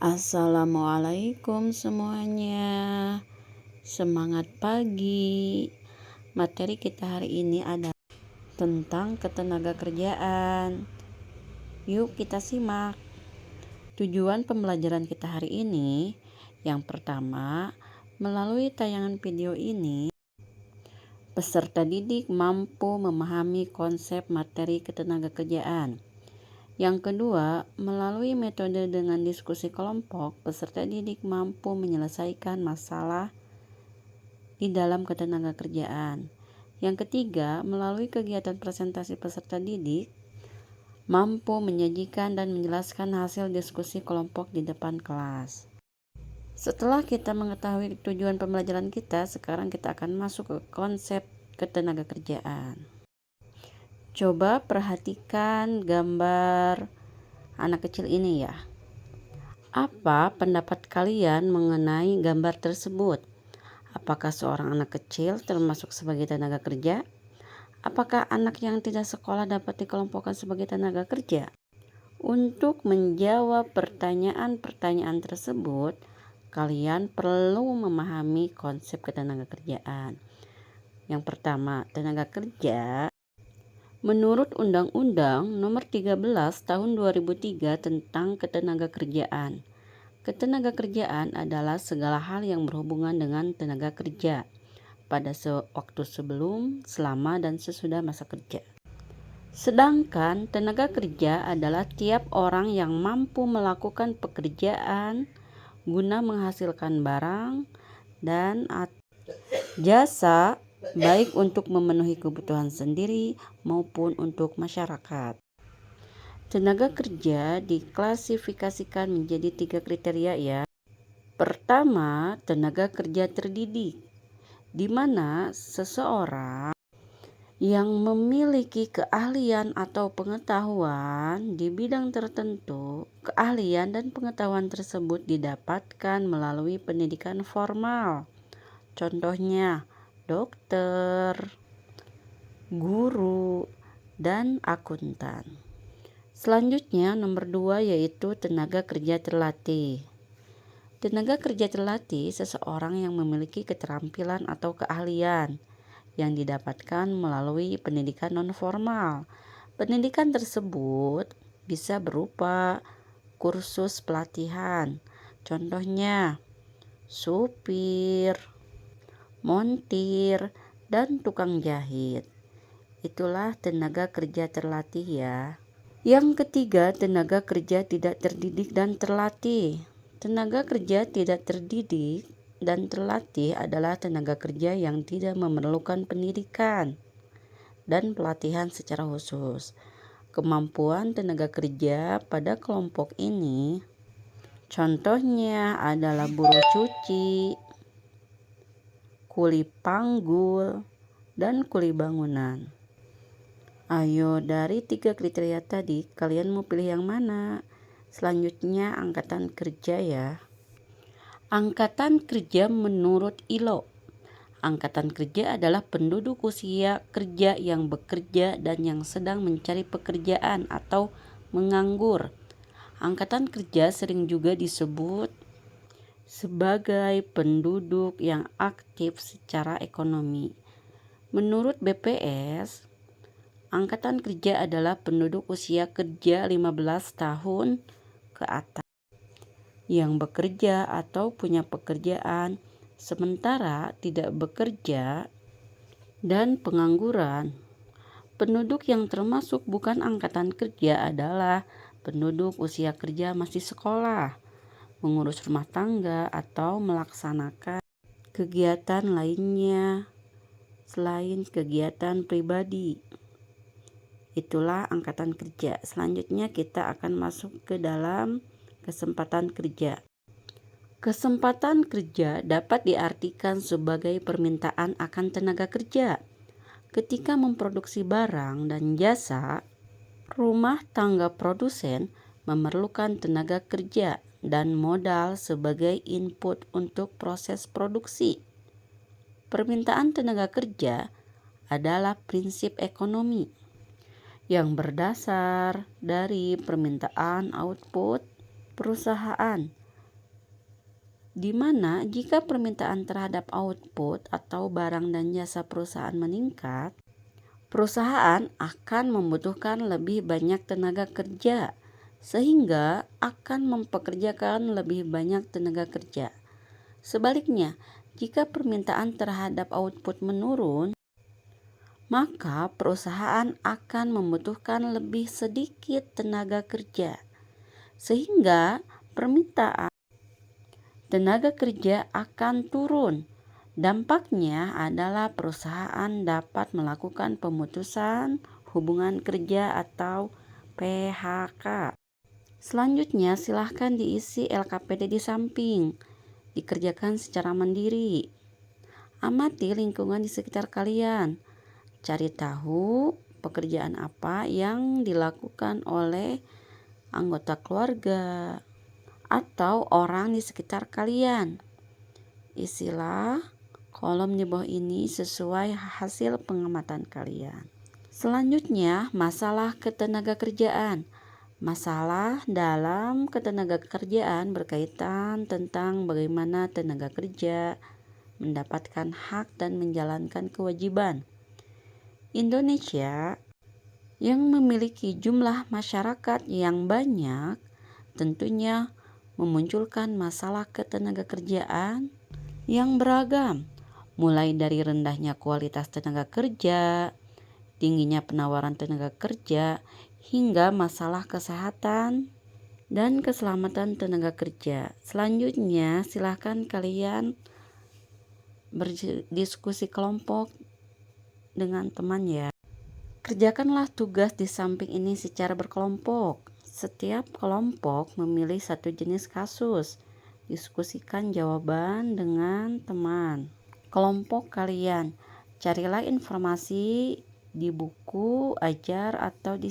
Assalamualaikum semuanya. Semangat pagi. Materi kita hari ini adalah tentang ketenaga kerjaan. Yuk kita simak. Tujuan pembelajaran kita hari ini, yang pertama, melalui tayangan video ini, peserta didik mampu memahami konsep materi ketenaga kerjaan. Yang kedua, melalui metode dengan diskusi kelompok, peserta didik mampu menyelesaikan masalah di dalam ketenaga kerjaan. Yang ketiga, melalui kegiatan presentasi peserta didik, mampu menyajikan dan menjelaskan hasil diskusi kelompok di depan kelas. Setelah kita mengetahui tujuan pembelajaran kita, sekarang kita akan masuk ke konsep ketenaga kerjaan. Coba perhatikan gambar anak kecil ini ya. Apa pendapat kalian mengenai gambar tersebut? Apakah seorang anak kecil termasuk sebagai tenaga kerja? Apakah anak yang tidak sekolah dapat dikelompokkan sebagai tenaga kerja? Untuk menjawab pertanyaan-pertanyaan tersebut, kalian perlu memahami konsep ketenaga kerjaan. Yang pertama, tenaga kerja menurut Undang-Undang Nomor 13 Tahun 2003 tentang Ketenaga Kerjaan. Ketenaga kerjaan adalah segala hal yang berhubungan dengan tenaga kerja pada waktu sebelum, selama, dan sesudah masa kerja. Sedangkan tenaga kerja adalah tiap orang yang mampu melakukan pekerjaan guna menghasilkan barang dan jasa, baik untuk memenuhi kebutuhan sendiri maupun untuk masyarakat. Tenaga kerja diklasifikasikan menjadi 3 kriteria ya. Pertama, tenaga kerja terdidik, di mana seseorang yang memiliki keahlian atau pengetahuan di bidang tertentu. Keahlian dan pengetahuan tersebut didapatkan melalui pendidikan formal. Contohnya, dokter, guru, dan akuntan. Selanjutnya nomor 2 yaitu tenaga kerja terlatih. Tenaga kerja terlatih seseorang yang memiliki keterampilan atau keahlian yang didapatkan melalui pendidikan non-formal. Pendidikan tersebut bisa berupa kursus pelatihan. Contohnya, supir, montir, dan tukang jahit. Itulah tenaga kerja terlatih ya. Yang ketiga, tenaga kerja tidak terdidik dan terlatih. Tenaga kerja tidak terdidik dan terlatih adalah tenaga kerja yang tidak memerlukan pendidikan dan pelatihan secara khusus. Kemampuan tenaga kerja pada kelompok ini contohnya adalah buruh cuci, kuli panggul, dan kuli bangunan. Ayo, dari 3 kriteria tadi kalian mau pilih yang mana? Selanjutnya angkatan kerja ya. Angkatan kerja menurut ILO. Angkatan kerja adalah penduduk usia kerja yang bekerja dan yang sedang mencari pekerjaan atau menganggur. Angkatan kerja sering juga disebut sebagai penduduk yang aktif secara ekonomi. Menurut BPS, angkatan kerja adalah penduduk usia kerja 15 tahun ke atas yang bekerja atau punya pekerjaan sementara tidak bekerja dan pengangguran. Penduduk yang termasuk bukan angkatan kerja adalah penduduk usia kerja masih sekolah, mengurus rumah tangga, atau melaksanakan kegiatan lainnya selain kegiatan pribadi. Itulah angkatan kerja. Selanjutnya kita akan masuk ke dalam kesempatan kerja. Kesempatan kerja dapat diartikan sebagai permintaan akan tenaga kerja. Ketika memproduksi barang dan jasa, rumah tangga produsen memerlukan tenaga kerja dan modal sebagai input untuk proses produksi. Permintaan tenaga kerja adalah prinsip ekonomi yang berdasar dari permintaan output perusahaan di mana jika permintaan terhadap output atau barang dan jasa perusahaan meningkat, perusahaan akan membutuhkan lebih banyak tenaga kerja, sehingga akan mempekerjakan lebih banyak tenaga kerja. Sebaliknya, jika permintaan terhadap output menurun, maka perusahaan akan membutuhkan lebih sedikit tenaga kerja, sehingga permintaan tenaga kerja akan turun. Dampaknya adalah perusahaan dapat melakukan pemutusan hubungan kerja atau PHK. Selanjutnya, silahkan diisi LKPD di samping. Dikerjakan secara mandiri. Amati lingkungan di sekitar kalian. Cari tahu pekerjaan apa yang dilakukan oleh anggota keluarga atau orang di sekitar kalian. Isilah kolom di bawah ini sesuai hasil pengamatan kalian. Selanjutnya, masalah ketenaga kerjaan. Masalah dalam ketenaga kerjaan berkaitan tentang bagaimana tenaga kerja mendapatkan hak dan menjalankan kewajiban. Indonesia yang memiliki jumlah masyarakat yang banyak tentunya memunculkan masalah ketenaga kerjaan yang beragam, mulai dari rendahnya kualitas tenaga kerja, tingginya penawaran tenaga kerja, hingga masalah kesehatan dan keselamatan tenaga kerja. Selanjutnya, silakan kalian berdiskusi kelompok dengan teman ya. Kerjakanlah tugas di samping ini secara berkelompok. Setiap kelompok memilih satu jenis kasus. Diskusikan jawaban dengan teman kelompok kalian. Carilah informasi di buku ajar atau di